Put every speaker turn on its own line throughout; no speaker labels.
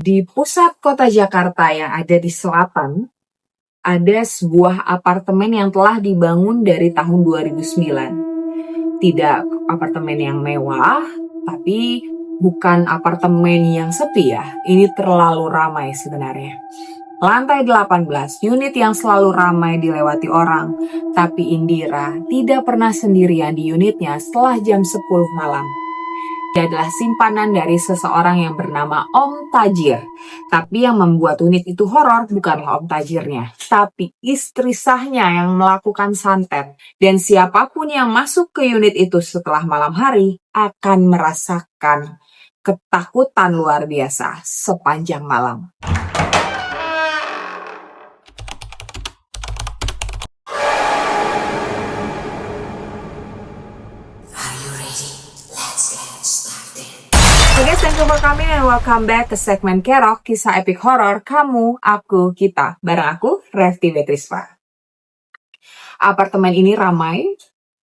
Di pusat kota Jakarta yang ada di selatan, ada sebuah apartemen yang telah dibangun dari tahun 2009. Tidak apartemen yang mewah, tapi bukan apartemen yang sepi ya. Ini terlalu ramai sebenarnya. Lantai 18, unit yang selalu ramai dilewati orang. Tapi Indira tidak pernah sendirian di unitnya setelah jam 10 malam. Dia adalah simpanan dari seseorang yang bernama Om Tajir. Tapi yang membuat unit itu horor bukanlah Om Tajirnya, tapi istri sahnya yang melakukan santet. Dan siapapun yang masuk ke unit itu setelah malam hari akan merasakan ketakutan luar biasa sepanjang malam. Hey guys, thank you for coming and welcome back ke segmen Kerok, kisah epik horor, kamu, aku, kita. Bareng aku, Revti Betrisva. Apartemen ini ramai,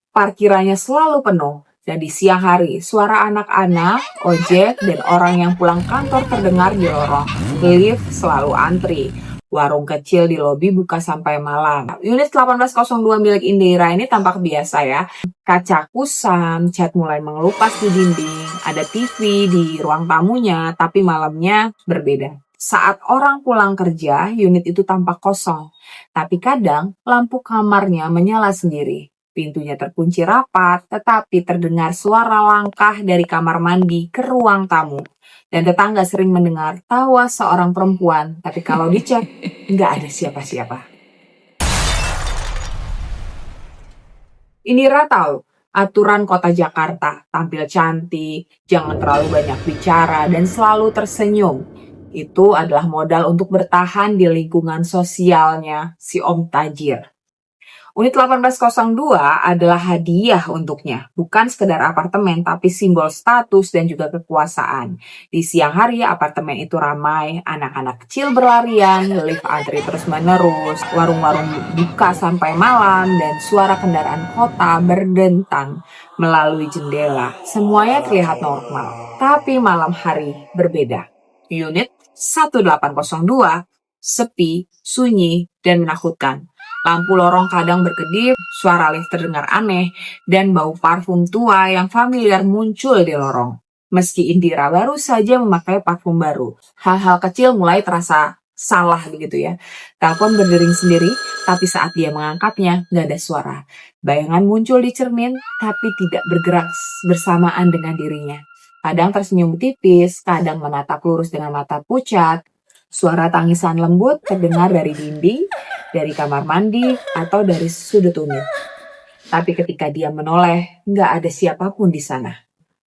parkirannya selalu penuh. Dan di siang hari, suara anak-anak, ojek, dan orang yang pulang kantor terdengar di lorong. Lift selalu antri. Warung kecil di lobi buka sampai malam. Unit 1802 milik Indira ini tampak biasa ya. Kaca kusam, cat mulai mengelupas di dinding, ada TV di ruang tamunya, tapi malamnya berbeda. Saat orang pulang kerja, unit itu tampak kosong. Tapi kadang lampu kamarnya menyala sendiri. Pintunya terkunci rapat, tetapi terdengar suara langkah dari kamar mandi ke ruang tamu. Dan tetangga sering mendengar tawa seorang perempuan, tapi kalau dicek, nggak ada siapa-siapa. Indira tahu aturan kota Jakarta, tampil cantik, jangan terlalu banyak bicara, dan selalu tersenyum. Itu adalah modal untuk bertahan di lingkungan sosialnya si Om Tajir. Unit 1802 adalah hadiah untuknya, bukan sekedar apartemen tapi simbol status dan juga kekuasaan. Di siang hari apartemen itu ramai, anak-anak kecil berlarian, lift antri terus-menerus, warung-warung buka sampai malam, dan suara kendaraan kota berdentang melalui jendela. Semuanya terlihat normal, tapi malam hari berbeda. Unit 1802 sepi, sunyi, dan menakutkan. Lampu lorong kadang berkedip, suara lift terdengar aneh, dan bau parfum tua yang familiar muncul di lorong. Meski Indira baru saja memakai parfum baru, hal-hal kecil mulai terasa salah begitu ya. Telepon berdering sendiri, tapi saat dia mengangkatnya, nggak ada suara. Bayangan muncul di cermin, tapi tidak bergerak bersamaan dengan dirinya. Kadang tersenyum tipis, kadang menatap lurus dengan mata pucat. Suara tangisan lembut terdengar dari dinding, dari kamar mandi, atau dari sudut unit. Tapi ketika dia menoleh, nggak ada siapapun di sana.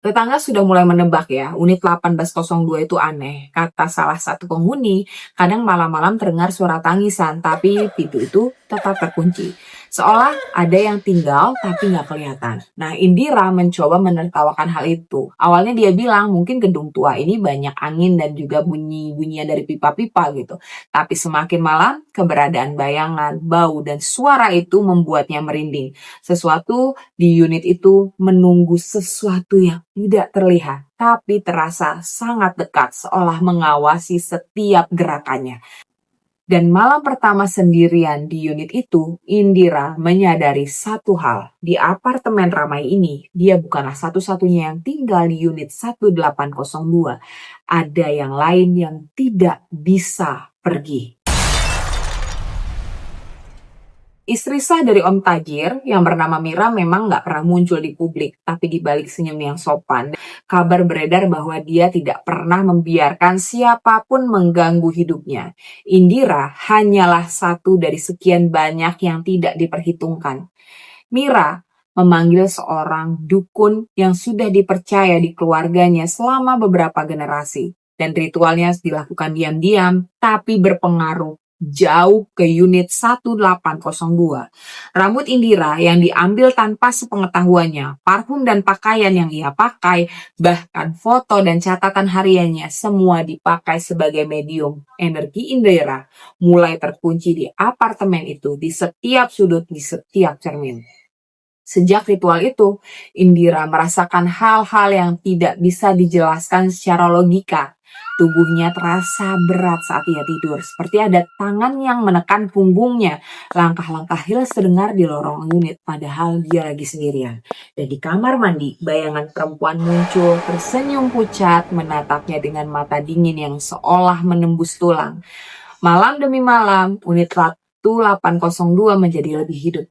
Tetangga sudah mulai menebak ya, unit 1802 itu aneh. Kata salah satu penghuni, kadang malam-malam terdengar suara tangisan, tapi pintu itu tetap terkunci. Seolah ada yang tinggal tapi nggak kelihatan. Nah, Indira mencoba menertawakan hal itu. Awalnya dia bilang mungkin gedung tua ini banyak angin dan juga bunyi-bunyian dari pipa-pipa gitu. Tapi semakin malam, keberadaan bayangan, bau, dan suara itu membuatnya merinding. Sesuatu di unit itu menunggu sesuatu yang tidak terlihat, tapi terasa sangat dekat, seolah mengawasi setiap gerakannya. Dan malam pertama sendirian di unit itu, Indira menyadari satu hal. Di apartemen ramai ini, dia bukanlah satu-satunya yang tinggal di unit 1802. Ada yang lain yang tidak bisa pergi. Istri sah dari Om Tajir yang bernama Mira memang nggak pernah muncul di publik, tapi di balik senyum yang sopan, kabar beredar bahwa dia tidak pernah membiarkan siapapun mengganggu hidupnya. Indira hanyalah satu dari sekian banyak yang tidak diperhitungkan. Mira memanggil seorang dukun yang sudah dipercaya di keluarganya selama beberapa generasi. Dan ritualnya dilakukan diam-diam, tapi berpengaruh jauh ke unit 1802. Rambut Indira yang diambil tanpa sepengetahuannya, parfum dan pakaian yang ia pakai, bahkan foto dan catatan hariannya semua dipakai sebagai medium. Energi Indira mulai terkunci di apartemen itu, di setiap sudut, di setiap cermin. Sejak ritual itu, Indira merasakan hal-hal yang tidak bisa dijelaskan secara logika. Tubuhnya terasa berat saat ia tidur, seperti ada tangan yang menekan punggungnya. Langkah-langkah Hills terdengar di lorong unit, padahal dia lagi sendirian. Dan di kamar mandi, bayangan perempuan muncul, tersenyum pucat, menatapnya dengan mata dingin yang seolah menembus tulang. Malam demi malam, unit 802 menjadi lebih hidup.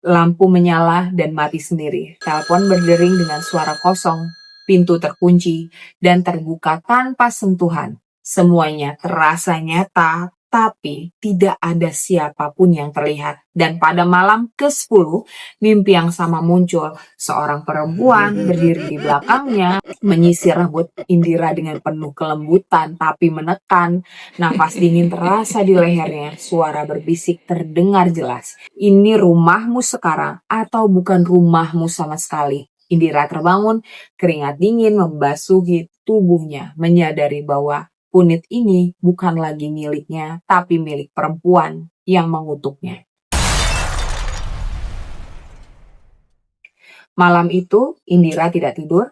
Lampu menyala dan mati sendiri. Telepon berdering dengan suara kosong. Pintu terkunci dan terbuka tanpa sentuhan. Semuanya terasa nyata, tapi tidak ada siapapun yang terlihat. Dan pada malam ke-10, mimpi yang sama muncul. Seorang perempuan berdiri di belakangnya, menyisir rambut Indira dengan penuh kelembutan, tapi menekan. Nafas dingin terasa di lehernya, suara berbisik terdengar jelas. Ini rumahmu sekarang atau bukan rumahmu sama sekali? Indira terbangun, keringat dingin membasuhi tubuhnya, menyadari bahwa unit ini bukan lagi miliknya, tapi milik perempuan yang mengutuknya. Malam itu, Indira tidak tidur.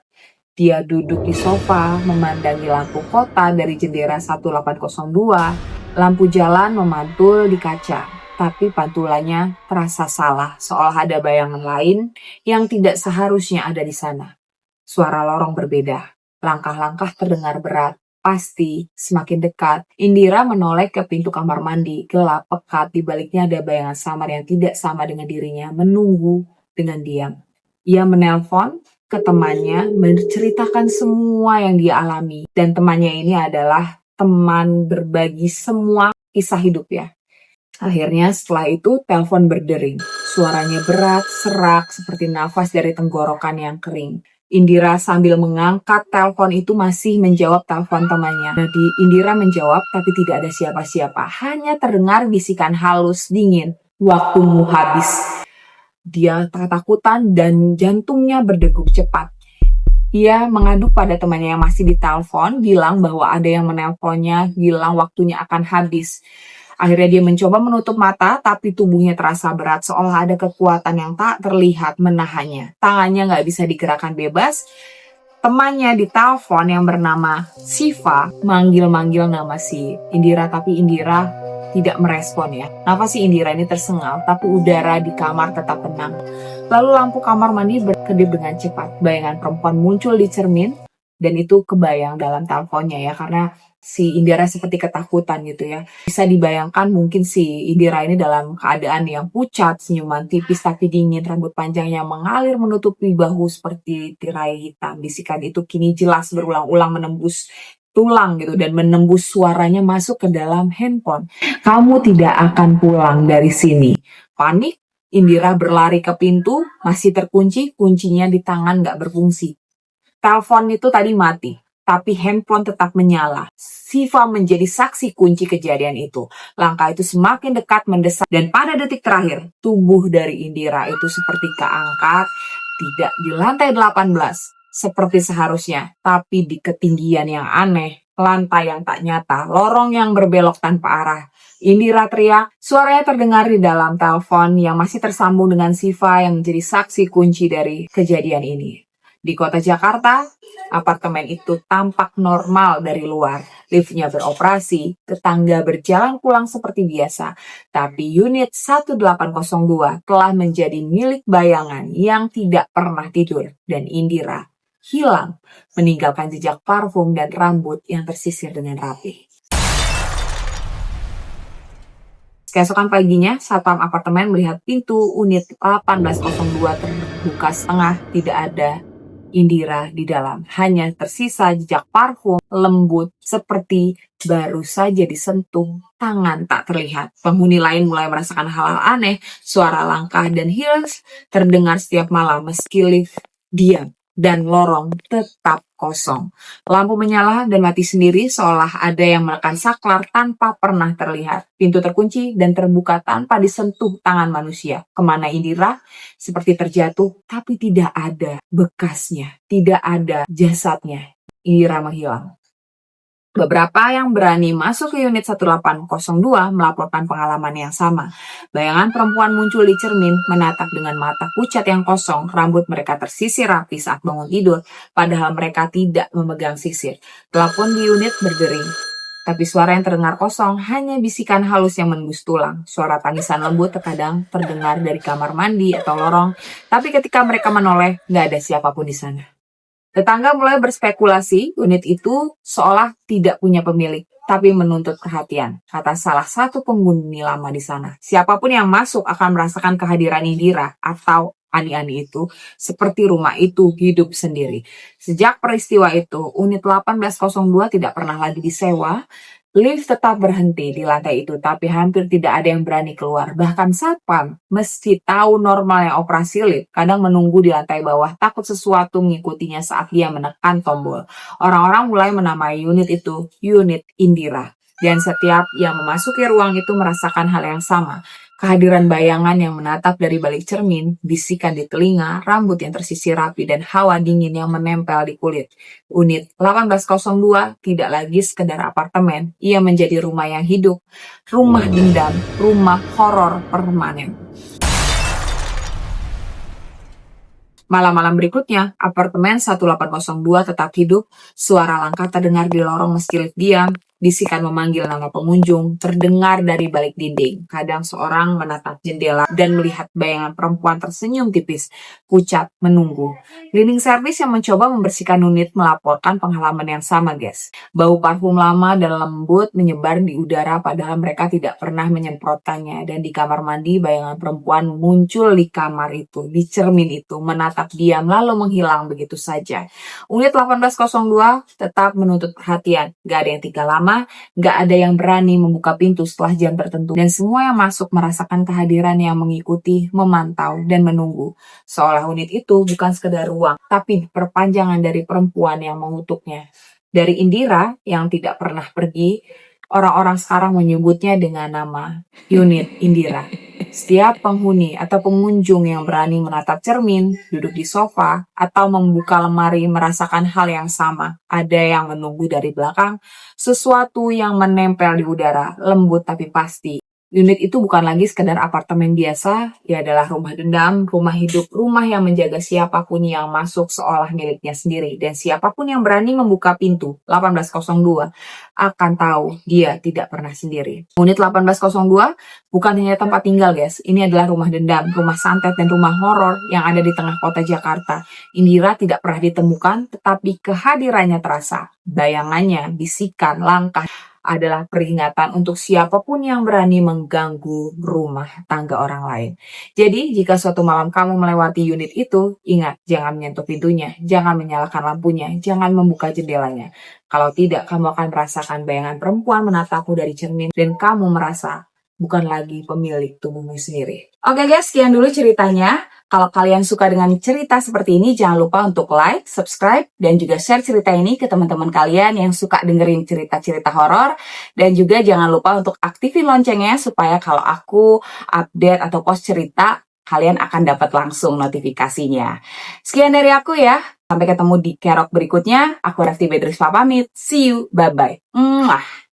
Dia duduk di sofa, memandangi lampu kota dari jendela 1802. Lampu jalan memantul di kaca. Tapi pantulannya terasa salah, seolah ada bayangan lain yang tidak seharusnya ada di sana. Suara lorong berbeda, langkah-langkah terdengar berat, pasti semakin dekat. Indira menoleh ke pintu kamar mandi, gelap pekat, di baliknya ada bayangan samar yang tidak sama dengan dirinya, menunggu dengan diam. Ia menelpon ke temannya, menceritakan semua yang dia alami, dan temannya ini adalah teman berbagi semua kisah hidup ya. Akhirnya setelah itu telepon berdering. Suaranya berat, serak, seperti nafas dari tenggorokan yang kering. Indira sambil mengangkat telepon itu masih menjawab telepon temannya. Jadi Indira menjawab tapi tidak ada siapa-siapa. Hanya terdengar bisikan halus dingin. Waktumu habis. Dia ketakutan dan jantungnya berdegup cepat. Ia mengadu pada temannya yang masih ditelepon, bilang bahwa ada yang menelponnya, bilang waktunya akan habis. Akhirnya dia mencoba menutup mata, tapi tubuhnya terasa berat, seolah ada kekuatan yang tak terlihat menahannya. Tangannya nggak bisa digerakkan bebas. Temannya di telepon yang bernama Siva manggil-manggil nama si Indira, tapi Indira tidak merespon ya. Nafas si Indira ini tersengal, tapi udara di kamar tetap tenang. Lalu lampu kamar mandi berkedip dengan cepat. Bayangan perempuan muncul di cermin, dan itu kebayang dalam teleponnya ya, karena si Indira seperti ketakutan gitu ya. Bisa dibayangkan mungkin si Indira ini dalam keadaan yang pucat, senyuman tipis tapi dingin, rambut panjangnya mengalir menutupi bahu seperti tirai hitam. Bisikan itu kini jelas berulang-ulang menembus tulang gitu dan menembus suaranya masuk ke dalam handphone. Kamu tidak akan pulang dari sini. Panik, Indira berlari ke pintu, masih terkunci, kuncinya di tangan gak berfungsi. Telepon itu tadi mati, tapi handphone tetap menyala. Siva menjadi saksi kunci kejadian itu. Langkah itu semakin dekat mendesak, dan pada detik terakhir, tubuh dari Indira itu seperti keangkat, tidak di lantai 18, seperti seharusnya, tapi di ketinggian yang aneh, lantai yang tak nyata, lorong yang berbelok tanpa arah. Indira teriak, suaranya terdengar di dalam telepon yang masih tersambung dengan Siva yang menjadi saksi kunci dari kejadian ini. Di kota Jakarta, apartemen itu tampak normal dari luar. Liftnya beroperasi, tetangga berjalan pulang seperti biasa. Tapi unit 1802 telah menjadi milik bayangan yang tidak pernah tidur. Dan Indira hilang, meninggalkan jejak parfum dan rambut yang tersisir dengan rapi. Keesokan paginya, satpam apartemen melihat pintu unit 1802 terbuka setengah, tidak ada Indira di dalam. Hanya tersisa jejak parfum lembut seperti baru saja disentuh, tangan tak terlihat. Penghuni lain mulai merasakan hal-hal aneh, suara langkah dan heels terdengar setiap malam meski lift diam dan lorong tetap kosong. Lampu menyala dan mati sendiri seolah ada yang menekan saklar tanpa pernah terlihat. Pintu terkunci dan terbuka tanpa disentuh tangan manusia. Kemana Indira? Seperti terjatuh, tapi tidak ada bekasnya. Tidak ada jasadnya. Indira menghilang. Beberapa yang berani masuk ke unit 1802 melaporkan pengalaman yang sama. Bayangan perempuan muncul di cermin, menatap dengan mata pucat yang kosong, rambut mereka tersisir rapi saat bangun tidur, padahal mereka tidak memegang sisir. Telepon di unit berdering. Tapi suara yang terdengar kosong hanya bisikan halus yang menembus tulang. Suara tangisan lembut terkadang terdengar dari kamar mandi atau lorong, tapi ketika mereka menoleh, nggak ada siapapun di sana. Tetangga mulai berspekulasi, unit itu seolah tidak punya pemilik, tapi menuntut perhatian, kata salah satu penghuni lama di sana. Siapapun yang masuk akan merasakan kehadiran Indira atau ani-ani itu, seperti rumah itu hidup sendiri. Sejak peristiwa itu, unit 1802 tidak pernah lagi disewa. Lift tetap berhenti di lantai itu, tapi hampir tidak ada yang berani keluar. Bahkan satpam, meski tahu normalnya operasi lift, kadang menunggu di lantai bawah, takut sesuatu mengikutinya saat dia menekan tombol. Orang-orang mulai menamai unit itu unit Indira. Dan setiap yang memasuki ruang itu merasakan hal yang sama. Kehadiran bayangan yang menatap dari balik cermin, bisikan di telinga, rambut yang tersisir rapi, dan hawa dingin yang menempel di kulit. Unit 1802 tidak lagi sekedar apartemen, ia menjadi rumah yang hidup, rumah dendam, rumah horor permanen. Malam-malam berikutnya, apartemen 1802 tetap hidup, suara langkah terdengar di lorong meski lift diam, bisikan memanggil nama pengunjung, terdengar dari balik dinding. Kadang seorang menatap jendela dan melihat bayangan perempuan tersenyum tipis, pucat, menunggu. Cleaning service yang mencoba membersihkan unit melaporkan pengalaman yang sama, guys. Bau parfum lama dan lembut menyebar di udara padahal mereka tidak pernah menyemprotkannya. Dan di kamar mandi, bayangan perempuan muncul di kamar itu, di cermin itu, menatap diam lalu menghilang begitu saja. Unit 1802 tetap menuntut perhatian. Gak ada yang tinggal lama, gak ada yang berani membuka pintu setelah jam tertentu. Dan semua yang masuk merasakan kehadiran yang mengikuti, memantau, dan menunggu. Seolah unit itu bukan sekedar ruang, tapi perpanjangan dari perempuan yang mengutuknya. Dari Indira yang tidak pernah pergi, orang-orang sekarang menyebutnya dengan nama unit Indira. Setiap penghuni atau pengunjung yang berani menatap cermin, duduk di sofa, atau membuka lemari merasakan hal yang sama. Ada yang menunggu dari belakang, sesuatu yang menempel di udara, lembut tapi pasti. Unit itu bukan lagi sekedar apartemen biasa, ia adalah rumah dendam, rumah hidup, rumah yang menjaga siapapun yang masuk seolah miliknya sendiri. Dan siapapun yang berani membuka pintu 1802 akan tahu dia tidak pernah sendiri. Unit 1802 bukan hanya tempat tinggal, guys. Ini adalah rumah dendam, rumah santet, dan rumah horor yang ada di tengah kota Jakarta. Indira tidak pernah ditemukan, tetapi kehadirannya terasa. Bayangannya, bisikan, langkah, adalah peringatan untuk siapapun yang berani mengganggu rumah tangga orang lain. Jadi, jika suatu malam kamu melewati unit itu, ingat, jangan menyentuh pintunya, jangan menyalakan lampunya, jangan membuka jendelanya. Kalau tidak, kamu akan merasakan bayangan perempuan menatapmu dari cermin, dan kamu merasa bukan lagi pemilik tubuhmu sendiri. Oke guys, sekian dulu ceritanya. Kalau kalian suka dengan cerita seperti ini, jangan lupa untuk like, subscribe, dan juga share cerita ini ke teman-teman kalian yang suka dengerin cerita-cerita horor. Dan juga jangan lupa untuk aktifin loncengnya supaya kalau aku update atau post cerita, kalian akan dapat langsung notifikasinya. Sekian dari aku ya. Sampai ketemu di kerok berikutnya. Aku Rafti Bedrispa pamit. See you. Bye-bye. Mwah.